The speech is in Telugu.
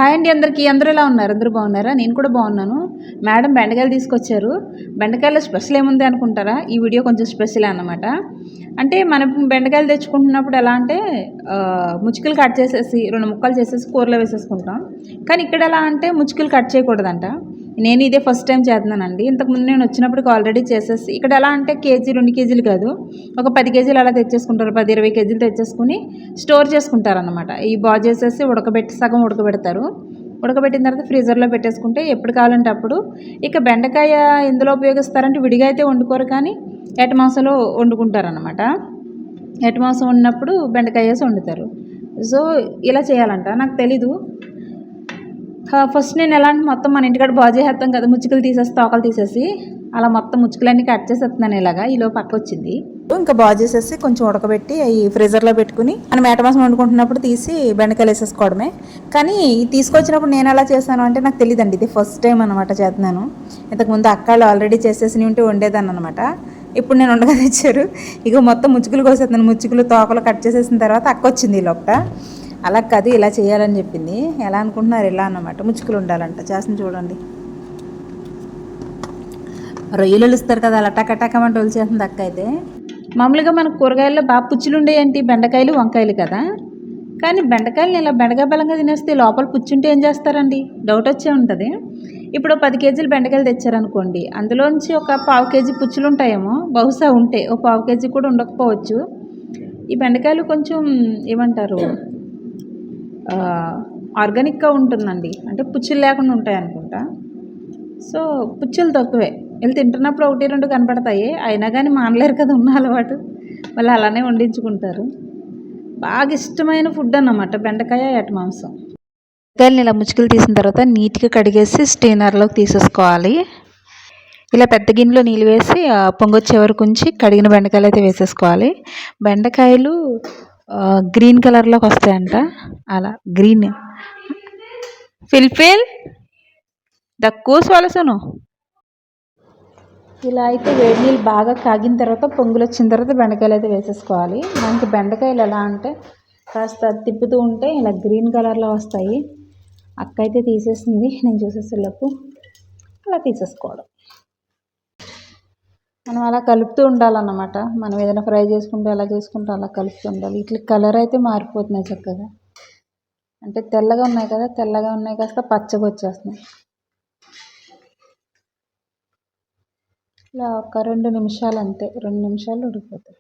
హాయ్ అండి అందరికీ. అందరూ ఎలా ఉన్నారు? అందరూ బాగున్నారా? నేను కూడా బాగున్నాను. మేడం బెండకాయలు తీసుకొచ్చారు. బెండకాయలో స్పెషల్ ఏముంది అనుకుంటారా? ఈ వీడియో కొంచెం స్పెషల్ అన్నమాట. అంటే మనం బెండకాయలు తెచ్చుకుంటున్నప్పుడు ఎలా అంటే ముచ్చుకలు కట్ చేసేసి 2 ముక్కలు చేసేసి కూరలో వేసేసుకుంటాం. కానీ ఇక్కడ ఎలా అంటే ముచ్చుకలు కట్ చేయకూడదంట. నేను ఇదే ఫస్ట్ టైం చేస్తున్నానండి. ఇంతకుముందు నేను వచ్చినప్పటికి ఆల్రెడీ చేసేసి ఇక్కడ ఎలా అంటే కేజీ 2 కేజీలు కాదు, ఒక 10 కేజీలు అలా తెచ్చేసుకుంటారు. 10-20 కేజీలు తెచ్చేసుకుని స్టోర్ చేసుకుంటారనమాట. ఈ బాగు చేసేసి ఉడకబెట్టి సగం ఉడకబెడతారు. ఉడకబెట్టిన తర్వాత ఫ్రీజర్లో పెట్టేసుకుంటే ఎప్పుడు కావాలంటే అప్పుడు. ఇక బెండకాయ ఎందులో ఉపయోగిస్తారంటే విడిగా అయితే వండుకోరు, కానీ ఏట మాంసంలో వండుకుంటారనమాట. ఏట మాంసం వండినప్పుడు బెండకాయ వేసి వండుతారు. సో ఇలా చేయాలంట. నాకు తెలీదు. ఫస్ట్ నేను ఎలా అంటే మొత్తం మన ఇంటికాడ బాగు చేసేస్తాం కదా, ముచ్చుకలు తీసేసి తోకలు తీసేసి అలా మొత్తం ముచ్చుకలన్నీ కట్ చేసేస్తున్నాను ఇలాగా. ఈలో పక్క వచ్చింది. ఇంకా బాగు చేసేసి కొంచెం ఉడకబెట్టి అవి ఫ్రీజర్లో పెట్టుకుని మనం ఏట మాసం వండుకుంటున్నప్పుడు తీసి బెండకాయలు వేసేసుకోవడమే. కానీ తీసుకొచ్చినప్పుడు నేను ఎలా చేశాను అంటే నాకు తెలియదండి. ఇది ఫస్ట్ టైం అనమాట చేస్తున్నాను. ఇంతకుముందు అక్కలు ఆల్రెడీ చేసేసి ఉంటే వండేదాన్ని అనమాట. ఇప్పుడు నేను ఉండగా తెచ్చారు. ఇక మొత్తం ముచ్చుకలు కోసేస్తున్నాను. ముచ్చుకలు తోకలు కట్ చేసేసిన తర్వాత అక్క వచ్చింది ఈ లోపల. అలా కాదు, ఇలా చేయాలని చెప్పింది. ఎలా అనుకుంటున్నారు? ఇలా అన్నమాట. ముచ్చుకలు ఉండాలంట. చేసిన చూడండి. రొయ్యలు ఇస్తారు కదా, అలా టకటకమంటే వలిచేస్తుంది అక్క అయితే. మామూలుగా మన కూరగాయల్లో బాగా పుచ్చులు ఉండేయంటి బెండకాయలు వంకాయలు కదా. కానీ బెండకాయలు ఇలా బెండకాయ బలంగా తినేస్తే లోపల పుచ్చుంటే ఏం చేస్తారండి? డౌట్ వచ్చే ఉంటుంది. ఇప్పుడు 10 కేజీలు బెండకాయలు తెచ్చారనుకోండి, అందులోంచి ఒక 1/2 కేజీ పుచ్చులు ఉంటాయేమో, బహుశా ఉంటే ఒక 1/2 కేజీ కూడా ఉండకపోవచ్చు. ఈ బెండకాయలు కొంచెం ఏమంటారు, ఆర్గానిక్గా ఉంటుందండి. అంటే పుచ్చులు లేకుండా ఉంటాయి అనుకుంటా. సో పుచ్చులు తక్కువే. వీళ్ళు తింటున్నప్పుడు 1-2 కనపడతాయి. అయినా కానీ మానలేరు కదా, ఉన్న అలవాటు. వాళ్ళు అలానే వండించుకుంటారు. బాగా ఇష్టమైన ఫుడ్ అన్నమాట బెండకాయ ఏట మాంసం. బెండకాయలని ఇలా ముచ్చుకలు తీసిన తర్వాత నీట్గా కడిగేసి స్టెయినర్లోకి తీసేసుకోవాలి. ఇలా పెద్ద గిన్నెలో నీళ్ళు వేసి పొంగొచ్చే వరకు ఉంచి కడిగిన బెండకాయలు అయితే వేసేసుకోవాలి. బెండకాయలు గ్రీన్ కలర్లోకి వస్తాయంట. అలా గ్రీన్ ఫిల్ఫిల్ దక్కువ వలసను. ఇలా అయితే వేడి నీళ్ళు బాగా కాగిన తర్వాత పొంగులు వచ్చిన తర్వాత బెండకాయలు అయితే వేసేసుకోవాలి. మనకి బెండకాయలు ఎలా అంటే కాస్త తిప్పుతూ ఉంటే ఇలా గ్రీన్ కలర్లో వస్తాయి. అక్క అయితే తీసేసింది, నేను చూసేసేలోపు అలా తీసేసుకోవడం. మనం అలా కలుపుతూ ఉండాలన్నమాట. మనం ఏదైనా ఫ్రై చేసుకుంటే అలా చేసుకుంటే అలా కలుపుతూ ఉండాలి. ఇట్లా కలర్ అయితే మారిపోతున్నాయి చక్కగా. అంటే తెల్లగా ఉన్నాయి కదా, తెల్లగా ఉన్నాయి కాస్త పచ్చగా వచ్చేస్తున్నాయి. ఇలా ఒక 2 నిమిషాలు అంతే, 2 నిమిషాలు ఉడికిపోతాయి.